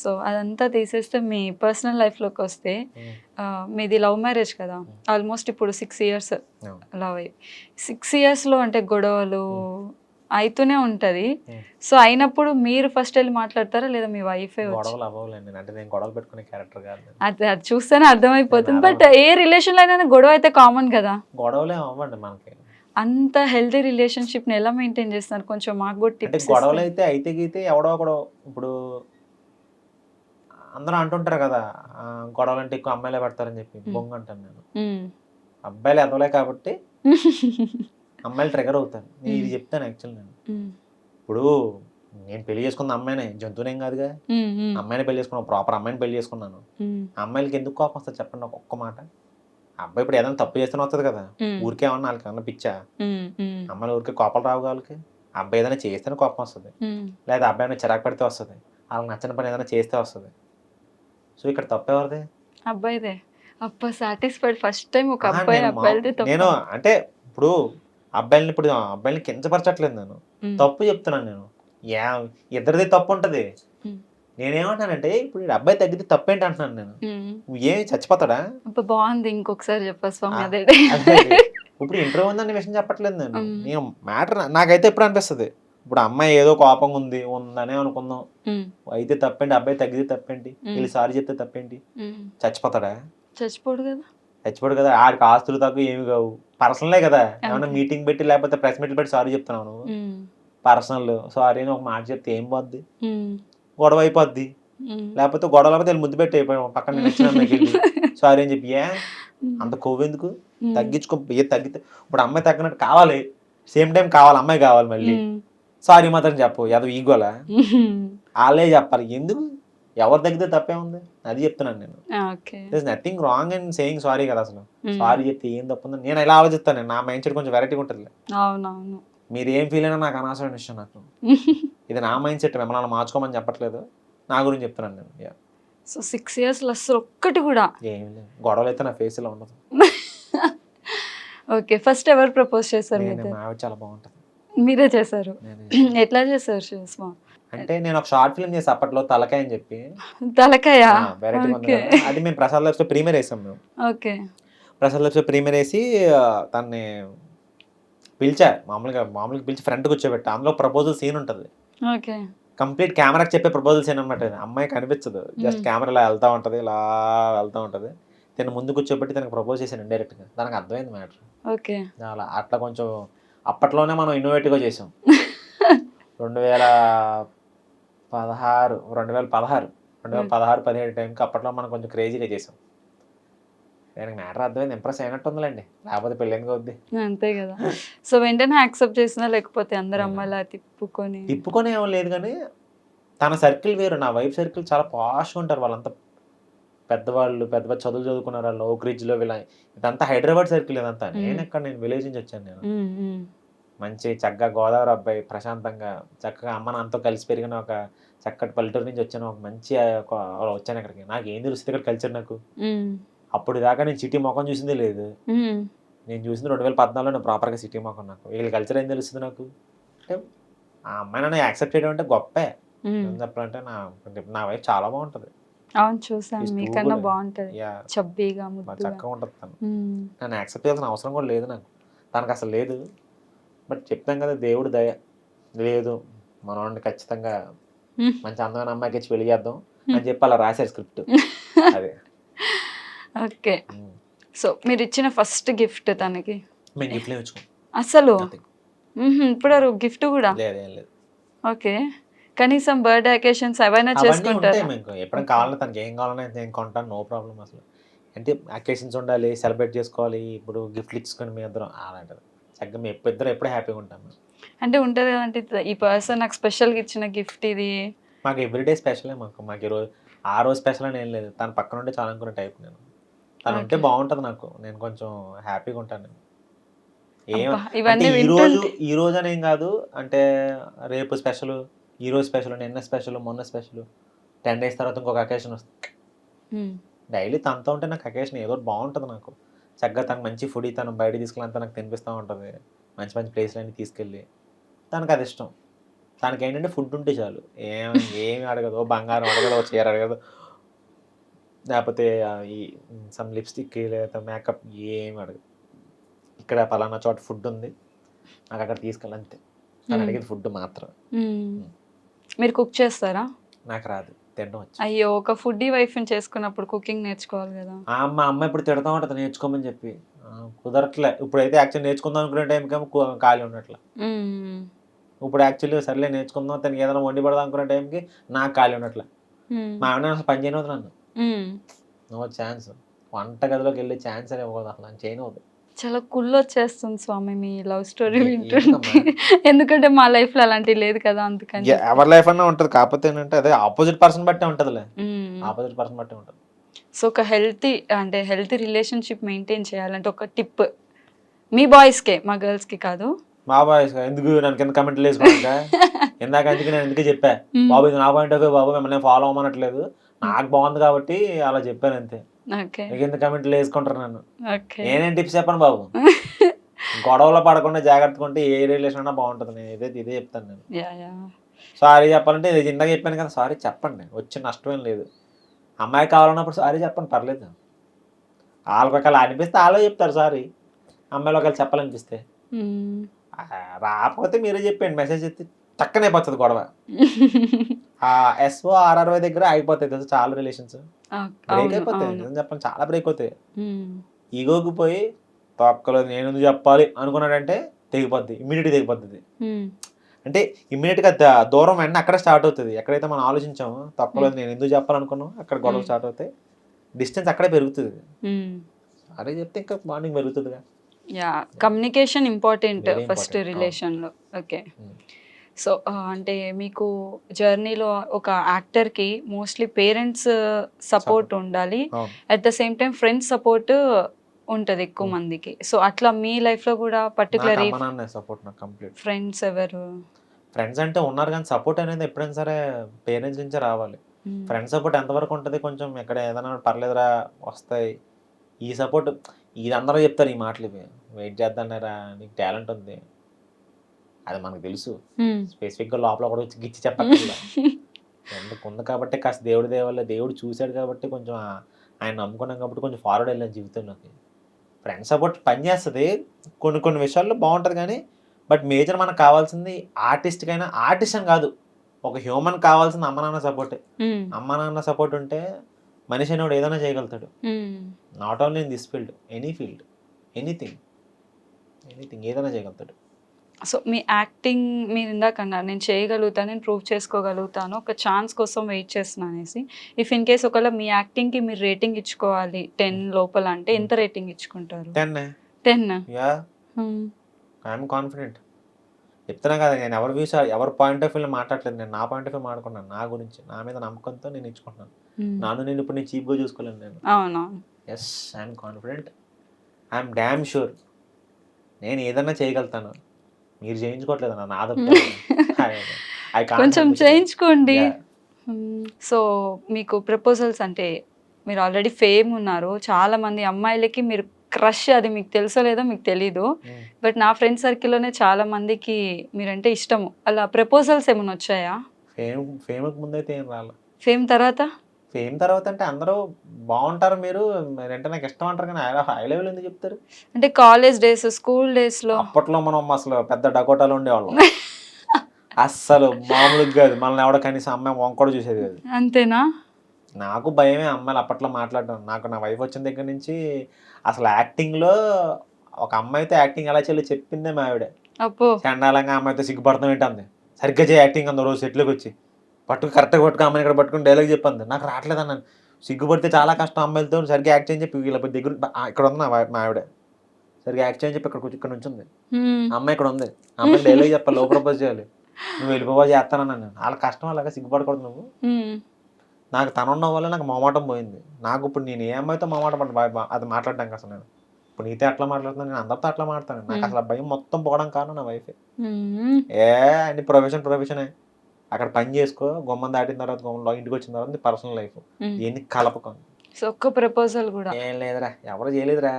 So అదంతా తీసేస్తే మీ personal లైఫ్లోకి వస్తే మీది లవ్ మ్యారేజ్ కదా, ఆల్మోస్ట్ ఇప్పుడు 6 ఇయర్స్ లవ్ అయ్యి 6 ఇయర్స్లో అంటే గొడవలు అయితూనే ఉంటుంది. సో అయినప్పుడు మీరు ఫస్ట్ వెళ్ళి మాట్లాడతారా లేదా మీ వైఫే వచ్చి? గొడవలు అవ్వలేండి, అంటే నేను గొడవలు పెట్టుకునే క్యారెక్టర్ కాదు. అది అది చూస్తేనే అర్థమైపోతుంది. బట్ ఏ రిలేషన్లో అయినా గొడవ అయితే కామన్ కదా. గొడవలే అవ్వండి మనకి. అంత హెల్తీ రిలేషన్షిప్ని ఎలా మెయింటైన్ చేస్తున్నారు, కొంచెం మాకు కూడా అంటే టిప్స్. గొడవలు అయితే గీతే ఎవడో ఒకడు ఇప్పుడు అందరూ అంటుంటారు కదా, గొడవలు అంటే ఎక్కువ అమ్మాయిలే పడతారని చెప్పి. బొంగు అంటాను నేను. అబ్బాయిలు ఎదవలే కాబట్టి అమ్మాయిలు ట్రిగర్ అవుతారు. నేను ఇది చెప్తాను యాక్చువల్. నేను ఇప్పుడు నేను పెళ్లి చేసుకున్న అమ్మాయినే, జంతువునేం కాదుగా. అమ్మాయిని పెళ్లి చేసుకున్నాను, ప్రాపర్ అమ్మాయిని పెళ్లి చేసుకున్నాను. అమ్మాయిలకి ఎందుకు కోపం వస్తుంది చెప్పండి ఒక ఒక్క మాట. అబ్బాయి ఇప్పుడు ఏదైనా తప్పు చేస్తూనే వస్తుంది కదా, ఊరికే ఏమన్నా వాళ్ళకి ఏమన్నా పిచ్చా? అమ్మాయిలు ఊరికే కోపాలు రావు వాళ్ళకి. అబ్బాయి ఏదైనా చేస్తేనే కోపం వస్తుంది, లేదా అబ్బాయి ఏమైనా చిరాకు పెడితే వస్తుంది, వాళ్ళకి నచ్చిన పని ఏదైనా చేస్తే వస్తుంది. సో ఇక్కడ తప్పు ఎవరిది? అబ్బాయిదే. అబ్బా సాటిస్ఫైడ్ ఫస్ట్ టైం ఒక అబ్బాయి అబ్బాయిలది తప్పు. నేను అంటే ఇప్పుడు అబ్బాయిని కించపరచట్లేదు నేను, తప్పు చెప్తున్నాను నేను. ఇద్దరిది తప్పు ఉంటది. నేనేమంటానంటే ఇప్పుడు అబ్బాయి తగ్గితే తప్పేంటి అంటున్నాను నేను. ఏమి చచ్చిపోతాడా? బాగుంది, ఇంకొకసారి చెప్పా స్వామి. అదే ఇప్పుడు ఇంటర్వ్యూ ఉందనే విషయం చెప్పట్లేదు నేను. నేను మ్యాటర్ నాకైతే ఎప్పుడు అనిపిస్తుంది, ఇప్పుడు అమ్మాయి ఏదో కోపంగా ఉందనే అనుకుందాం, అయితే తప్పేంటి, అబ్బాయి తగ్గితే తప్పేంటి, వీళ్ళు సారీ చెప్తే తప్పేంటి? చచ్చిపోతాడా? చచ్చిపోడు కదా. చచ్చిపోడు కదా. ఆడికి ఆస్తులు తక్కువ ఏమి కావు, పర్సనలే కదా. ఏమన్నా మీటింగ్ పెట్టి లేకపోతే ప్రెస్ మీట్లు పెట్టి సారీ చెప్తున్నావు నువ్వు, పర్సనల్ సారీ అని ఒక మాట చెప్తే ఏం పోద్ది? గొడవ అయిపోద్ది. లేకపోతే గొడవ లేకపోతే ముద్దు పెట్టి అయిపోయాం పక్కన నచ్చిన సారీ అని చెప్పి. అంత కొవ్వు ఎందుకు? తగ్గించుకో. తగ్గితే ఇప్పుడు అమ్మాయి తగ్గినట్టు కావాలి, సేమ్ టైం కావాలి, అమ్మాయి కావాలి, మళ్ళీ సారీ మాత్రం చెప్పు. ఏదో ఈగోలా వాళ్ళే చెప్పాలి. ఎందుకు? ఎవరు తగ్గితే తప్పే ఉంది, అది చెప్తున్నాను నేను. Nothing wrong and saying sorry కదా. అసలు సారీ చెప్తే ఏం తప్పుందని నేను ఎలా ఆలోచిస్తాను. నా మైండ్ సెట్ కొంచెం వెరైటీగా ఉంటుంది. మీరు ఏం ఫీల్ అయినా నాకు అనవసరమైన విషయం. నాకు ఇది నా మైండ్ సెట్, మిమ్మల్ని మార్చుకోమని చెప్పట్లేదు, నా గురించి చెప్తున్నాను నేను. సో 6 ఇయర్స్ అసలు ఒక్కటి కూడా ఏం లేదు, గొడవలు అయితే నా ఫేస్ లో ఉండదు. ఓకే, ఫస్ట్ ఎవరు ప్రపోజ్ చేశారు? చాలా బాగుంటుంది. మీరే చేశారు? ఎట్లా చేశారు? అంటే నేను ఒక షార్ట్ ఫిల్మ్ చేసి అప్పట్లో, తలకాయ అని చెప్పి. తలకాయ? అది మేము ప్రసాద్ లైఫ్ లో ప్రీమియర్ వేసాం మేము. ఓకే. ప్రసాద్ లైఫ్ లో ప్రీమియర్ వేసి తన్ని పిలిచా, మామూలుగా పిలిచి ఫ్రంట్ కూర్చోబెట్టా. అందులో ప్రపోజల్ సీన్ ఉంటుంది. ఓకే. కంప్లీట్ కెమెరాకి చెప్పే ప్రపోజల్ సీన్ అనమాట. అమ్మాయి కనిపించదు, జస్ట్ కెమెరా ఇలా వెళ్తా ఉంటుంది, ఇలా వెళ్తా ఉంటుంది. తను ముందు కూర్చోబెట్టి తనకు ప్రపోజ్ చేశాను ఇండైరెక్ట్ గా. దానికి అర్థమైంది మ్యాటర్. ఓకే. అలా అట్లా కొంచెం అప్పట్లోనే మనం ఇన్నోవేటివ్గా చేసాం. 2016-17 టైంకి అప్పట్లో మనం కొంచెం క్రేజీగా చేసాం. దానికి మ్యాటర్ అర్థమైంది, ఇంప్రెస్ అయినట్టు ఉందిలేండి, లేకపోతే పెళ్ళి ఎందుకు అవుద్ది. అంతే కదా. సో వెంటనే యాక్సెప్ట్ చేసినా, లేకపోతే అందరు అమ్మాయిలా తిప్పుకొని ఏమో లేదు. కానీ తన సర్కిల్ వేరు, నా వైఫ్ సర్కిల్ చాలా పాష్గా ఉంటారు. వాళ్ళంతా పెద్దవాళ్ళు, పెద్ద పెద్ద చదువులు చదువుకున్నారు వాళ్ళు, ఓక్ రిడ్జ్లో. ఇదంతా హైదరాబాద్ సర్కిల్ ఇదంతా. నేను విలేజ్ నుంచి వచ్చాను. నేను మంచి చక్కగా గోదావరి అబ్బాయి, ప్రశాంతంగా చక్కగా అమ్మ నాన్నతో కలిసి పెరిగిన ఒక చక్కటి పల్లెటూరు నుంచి వచ్చాను. ఒక మంచి వచ్చాను ఇక్కడికి. నాకు ఏం తెలుస్తుంది ఇక్కడ కల్చర్? నాకు అప్పుడు దాకా నేను సిటీ మొఖం చూసిందే లేదు. నేను చూసింది 2014లో నేను ప్రాపర్గా సిటీ మొఖం. నాకు వీళ్ళ కల్చర్ ఏం తెలుస్తుంది నాకు? అంటే ఆ అమ్మాయి నన్ను యాక్సెప్ట్ చేయడం అంటే గొప్పే. ఏం చెప్పాలంటే నా వైఫ్ చాలా బాగుంటుంది. అవును, చూసాను. మీకన్నా బాగుంటుంది, చబ్బీగా చక్కగా ఉంటుంది తను. నన్ను యాక్సెప్ట్ చేయాల్సిన అవసరం కూడా లేదు నాకు, తనకు అసలు లేదు. బట్ చెప్తాం కదా, దేవుడు దయ లేదు, మనోడిని ఖచ్చితంగా మంచి అందమైన అమ్మాయికి ఇచ్చి పెళ్లి చేద్దాం అని చెప్పి అలా రాశారు స్క్రిప్ట్. అదే. ఓకే. సో మీరు ఇచ్చిన ఫస్ట్ గిఫ్ట్ తనకి? మేము గిఫ్ట్ ఇచ్చుకో అసలు ఇప్పుడు గిఫ్ట్ కూడా లేదు. ఓకే. కనీసం బర్త్డే అకేషన్స్ ఏవైనా చేసుకుంటారు? ఎప్పుడైనా కావాలన్నా తనకి ఏం కావాలన్నా నేను కొంటాను, నో ప్రాబ్లం. అసలు అంటే అకేషన్స్ ఉండాలి, సెలబ్రేట్ చేసుకోవాలి. ఇప్పుడు గిఫ్ట్లు ఇచ్చుకొని మీ ఇద్దరం అలాంటిది చక్కగా మేము ఎప్పుడు హ్యాపీగా ఉంటాము. అంటే ఉంటుంది కదంటే ఈ పర్సన్ నాకు స్పెషల్గా ఇచ్చిన గిఫ్ట్ ఇది. మాకు ఎవ్రీడే స్పెషలే. మాకు ఈరోజు ఆ రోజు స్పెషల్ అని ఏం లేదు. తన పక్కన ఉంటే చాలా అనుకునే టైప్ నేను. తను ఉంటే బాగుంటుంది నాకు, నేను కొంచెం హ్యాపీగా ఉంటాను. ఈ రోజు అనేం కాదు, అంటే రేపు స్పెషల్, ఈ రోజు స్పెషల్, నిన్న స్పెషల్, మొన్న స్పెషల్, 10 days తర్వాత ఇంకొక అకేషన్ వస్తుంది. డైలీ తనతో ఉంటే నాకు అకేషన్ ఏదో బాగుంటుంది. నాకు చక్కగా తనకు మంచి ఫుడ్, తను బయట తీసుకెళ్ళి అంతా నాకు తినిపిస్తూ ఉంటుంది. మంచి మంచి ప్లేస్లన్నీ తీసుకెళ్ళి, తనకు అది ఇష్టం. తనకి ఏంటంటే ఫుడ్ ఉంటే చాలు, ఏమి అడగదు, ఓ బంగారం అడగదు, ఓ చీర అడగదు, లేకపోతే ఈ సమ్ లిప్స్టిక్ లేదా మేకప్ ఏమి అడగదు. ఇక్కడ పలానా చోట ఫుడ్ ఉంది, నాకు అక్కడ తీసుకెళ్ళి అంతే. తను అడిగేది ఫుడ్ మాత్రం. మీరు కుక్ చేస్తారా? నాకు రాదు, తినడం వచ్చు. అయ్యో, ఒక ఫుడ్డీ వైఫ్ని చేసుకున్నప్పుడు కుకింగ్ నేర్చుకోవాలి కదా. అమ్మ ఇప్పుడు తిడతా ఉంటుంది నేర్చుకోమని చెప్పి, కుదరట్లే. ఇప్పుడైతే యాక్చువల్లీ నేర్చుకుందాం అనుకునే టైంకేమో ఖాళీ ఉండట్లే. ఇప్పుడు యాక్చువల్లీ సర్లే నేర్చుకుందాం, తనకి ఏదైనా వండి పడదాం అనుకునే టైంకి నాకు ఖాళీ ఉండట్లే. మా ఆవిడ అసలు పని చేయనవద్దు నన్ను, నో ఛాన్స్. వంట గదిలోకి వెళ్ళే ఛాన్స్ అని ఇవ్వకూడదు అసలు, నన్ను చేయనవద్దు. చాలా కుళ్ళు వచ్చేస్తుంది స్వామి మీ లవ్ స్టోరీ వింటుంటే. ఎందుకంటే మా లైఫ్ లో అలాంటివి లేదు కదా, అందుకని. ఎవరి లైఫ్ అన్నా ఉంటది, కాకపోతే ఏంటంటే అదే ఆపోజిట్ పర్సన్ బట్టే ఉంటదిలే, ఆపోజిట్ పర్సన్ బట్టే ఉంటది. సో ఒక హెల్తీ రిలేషన్షిప్ మెయింటైన్ చేయాలంటే ఒక టిప్ మీ బాయ్స్కే, మా గర్ల్స్కి కాదు. మా బాయ్స్ ఎందుకు నన్ను కింద కమెంట్లు వేసుకోవడానికి? ఇందాక అందుకే నేను ఎందుకే చెప్పా, బాబు ఇది నా పాయింట్ ఆఫ్ వ్యూ బాబు, మిమ్మల్ని ఫాలో అవ్వమనట్లేదు, నాకు బాగుంది కాబట్టి అలా చెప్పాను అంతే. కింద కమెంట్లు వేసుకుంటారు నన్ను. నేనేం టిప్స్ చెప్పను బాబు, గొడవలో పడకుండా జాగ్రత్తగా ఉంటే ఏ రిలేషన్ అన్నా బాగుంటుంది. నేను ఇదే చెప్తాను నేను. సారీ చెప్పాలంటే ఇందాక చెప్పాను కదా, సారీ చెప్పండి, వచ్చే నష్టం ఏం లేదు. అమ్మాయి కావాలన్నప్పుడు సారీ చెప్పండి, పర్లేదు. వాళ్ళకి ఒకవేళ అనిపిస్తే వాళ్ళే చెప్తారు సారీ, అమ్మాయిలు ఒకవేళ చెప్పాలనిపిస్తే. రాకపోతే మీరే చెప్పండి, మెసేజ్ ఎత్తి చక్కనే అయిపోతుంది గొడవ. SORRY దగ్గర అయిపోతాయి తెలుసు చాలా రిలేషన్స్, బ్రేక్ అయిపోతాయి. నిజం చెప్పండి, చాలా బ్రేక్ అవుతాయి. ఈగోకి పోయి తొక్కలో నేను ఎందుకు చెప్పాలి అనుకున్నాడంటే తెగిపోద్ది, ఇమ్మీడియట్గా తెగిపోద్ది. అంటే ఇమ్మీడియట్గా దూరం వెంటనే అక్కడే స్టార్ట్ అవుతుంది. ఎక్కడైతే మనం ఆలోచించామో తొక్కలో నేను ఎందుకు చెప్పాలనుకున్నాం, అక్కడ గొడవ స్టార్ట్ అవుతాయి, డిస్టెన్స్ అక్కడే పెరుగుతుంది. అదే చెప్తే ఇంకా బాండింగ్ పెరుగుతుందిగా. కమ్యూనికేషన్ ఇంపార్టెంట్ ఫస్ట్ రిలేషన్లో. ఓకే, సో అంటే మీకు జర్నీలో ఒక యాక్టర్కి మోస్ట్లీ పేరెంట్స్ సపోర్ట్ ఉండాలి, at the same time friends support ఉంటుంది ఎక్కువ మందికి. సో అట్లా మీ లైఫ్లో కూడా పర్టికులర్ సపోర్ట్ నాకు కంప్లీట్. ఫ్రెండ్స్ ఎవరు? ఫ్రెండ్స్ అంటే ఉన్నారు కానీ సపోర్ట్ అనేది ఎప్పుడైనా సరే పేరెంట్స్ నుంచే రావాలి. ఫ్రెండ్స్ సపోర్ట్ ఎంతవరకు ఉంటుంది, కొంచెం ఎక్కడ ఏదైనా పర్లేదురా వస్తాయి. ఈ సపోర్ట్ ఇది అందరూ చెప్తారు ఈ మాటలు, ఇవి వెయిట్ చేద్దాన్నారా, నీకు టాలెంట్ ఉంది, అది మనకు తెలుసు. స్పెసిఫిక్గా లోపల కూడా వచ్చి గిచ్చి చెప్పట్లేదు. ఎందుకు ఉంది కాబట్టి కాస్త దేవుడి దేవల్ల దేవుడు చూశాడు కాబట్టి కొంచెం ఆయన నమ్ముకున్నాం కాబట్టి కొంచెం ఫార్వర్డ్ వెళ్ళాను జీవితంలోకి. ఫ్రెండ్ సపోర్ట్ పనిచేస్తుంది కొన్ని విషయాల్లో బాగుంటుంది కానీ, బట్ మేజర్ మనకు కావాల్సింది ఆర్టిస్ట్కైనా, ఆర్టిస్ట్ అని కాదు, ఒక హ్యూమన్ కావాల్సింది అమ్మ నాన్న సపోర్టే. అమ్మ నాన్న సపోర్ట్ ఉంటే మనిషి అనేవాడు ఏదైనా చేయగలుగుతాడు. Not only in this field, any field, anything ఏదైనా చేయగలుగుతాడు. సో మీ యాక్టింగ్ మీరు ఇందాక అన్నారు నేను చేయగలుగుతాను, నేను ప్రూవ్ చేసుకోగలుగుతాను, ఒక ఛాన్స్ కోసం వెయిట్ చేస్తున్నాను అనేసి. ఇఫ్ ఇన్ కేస్ ఒకవేళ మీ యాక్టింగ్కి మీరు రేటింగ్ ఇచ్చుకోవాలి 10 లోపల అంటే ఎంత రేటింగ్ ఇచ్చుకుంటారు? 10. ఐఎమ్ కాన్ఫిడెంట్, చెప్తున్నా కదా, నేను ఎవరి పాయింట్ ఆఫ్ వ్యూలో మాట్లాడలేదు, నేను నా పాయింట్ ఆఫ్ వ్యూ మాట్లాడుకున్నాను, నా గురించి నా మీద నమ్మకంతో నేను ఇచ్చుకుంటున్నాను. నేను ఇప్పుడు నేను చీప్గా చూసుకోలేను నేను. అవును, yes, I'm confident, I'm damn sure నేను ఏదన్నా చేయగలుగుతాను. మీరు చేయించుకోవట్లేదు కొంచెం చేయించుకోండి. సో మీకు ప్రపోజల్స్ అంటే మీరు ఆల్రెడీ ఫేమ్ ఉన్నారు, చాలా మంది అమ్మాయిలకి మీరు క్రష్, అది మీకు తెలుసో లేదో మీకు తెలీదు, బట్ నా ఫ్రెండ్ సర్కిల్లోనే చాలా మందికి మీరంటే ఇష్టము. అలా ప్రపోజల్స్ ఏమైనా వచ్చాయా? ఫేమ్ ముందైతే ఏం రాలే. ఫేమ్ తర్వాత అంటే అందరూ బాగుంటారు, మీరు అంటే నాకు ఇష్టం అంటారు కానీ హై లెవెల్ ఎందుకు చెప్తారు? అంటే కాలేజ్ డేస్, స్కూల్ డేస్లో అప్పట్లో మనం అసలు పెద్ద డకోటాలు ఉండేవాళ్ళం. అస్సలు మామూలుగా కాదు, మనల్ని ఎవడో కనీసం అమ్మాయి వంక కూడా చూసేది కాదు. అంతేనా? నాకు భయమే అమ్మాయిలు అప్పట్లో మాట్లాడడం. నా వైఫ్ వచ్చిన దగ్గర నుంచి అసలు యాక్టింగ్లో ఒక అమ్మాయితో యాక్టింగ్ ఎలా చేయాలో చెప్పిందే మా ఆవిడ. చండాలంగా అమ్మాయితో సిగ్గుపడతాం ఏంటంది, సరిగ్గా చేయ యాక్టింగ్ అంది. రోజు సెట్లోకి వచ్చి కరెక్ట్గా పట్టుకు అమ్మాయిని ఇక్కడ పట్టుకుని డైలాగ్ చెప్పింది, నాకు రావట్లేదు అన్నాను. సిగ్గుపడితే చాలా కష్టం అమ్మాయిలతో, సరిగ్గా యాక్ట్ చేయని చెప్పి వీళ్ళ దగ్గర ఇక్కడ ఉంది మా ఆవిడ, సరిగ్గా యాక్ట్ చేయని చెప్పి ఇక్కడ నుంచి ఉంది అమ్మాయి, ఇక్కడ ఉంది అమ్మాయి డైలాగ్ చెప్పాలి, లో ప్రపోజ్ చేయాలి, నువ్వు వెళ్ళిపోవా చేస్తానన్నాను. వాళ్ళ కష్టం అలాగా సిగ్గుపడకూడదు నువ్వు. నాకు తనున్న వల్ల నాకు మొమాటం పోయింది. నాకు ఇప్పుడు నేను ఏ అమ్మాయితో మొమాటం అది మాట్లాడడానికి అసలు నేను ఇప్పుడు నీతో అట్లా మాట్లాడుతున్నాను, నేను అందరితో అట్లా మాట్లాడతాను. నాకు అసలు భయం మొత్తం పోవడం కారణం నా వైఫే. అన్ని ప్రొఫెషనే, అక్కడ పని చేసుకో, గుమ్మం దాటిన తర్వాత ఇంటికి వచ్చిన తర్వాత పర్సనల్ లైఫ్, ఎన్ని కలపకం. ఒక్క ప్రపోజల్ కూడా ఏం లేదురా, ఎవరు చేయలేదురా.